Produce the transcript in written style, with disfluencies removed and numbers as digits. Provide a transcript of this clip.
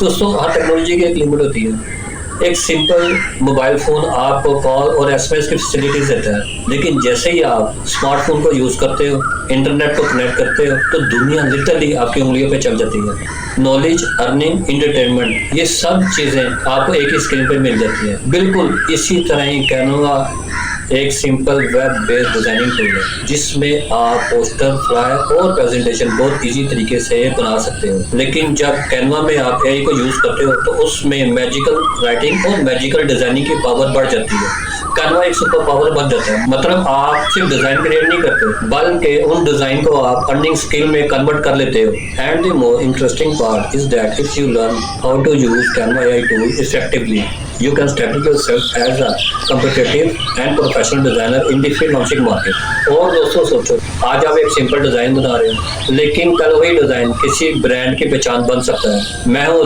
दोस्तों हर टेक्नोलॉजी की एक लिमिट होती है. एक सिंपल मोबाइल फ़ोन आपको कॉल और एसएमएस की फैसिलिटीज़ देता है, लेकिन जैसे ही आप स्मार्टफोन को यूज़ करते हो, इंटरनेट को कनेक्ट करते हो, तो दुनिया लिटरली आपकी उंगलियों पे चल जाती है. नॉलेज, अर्निंग, एंटरटेनमेंट, ये सब चीज़ें आपको एक ही स्क्रीन पे मिल जाती हैं. बिल्कुल इसी तरह ही कैनवा एक simple web based designing tool है, जिसमें आप पोस्टर, फ्लायर और प्रेजेंटेशन बहुत इजी तरीके से बना सकते हो. लेकिन जब कैनवा में आप एआई को यूज़ करते हो तो उसमें मैजिकल राइटिंग और मैजिकल डिज़ाइनिंग की पावर बढ़ जाती है. कैनवा एक सुपर पावर बन जाता है. मतलब आप सिर्फ डिज़ाइन क्रिएट नहीं करते, बल्कि उन डिज़ाइन को आप अर्निंग स्किल में कन्वर्ट कर लेते हो. And the more interesting part is that if you learn how to use Canva AI tool effectively, you can establish yourself as a competitive and professional designer in the freelancing market. और दोस्तों सोचो, आज आप एक simple design बना रहे हो, लेकिन कल वही डिज़ाइन किसी ब्रांड की पहचान बन सकता है. मैं हूँ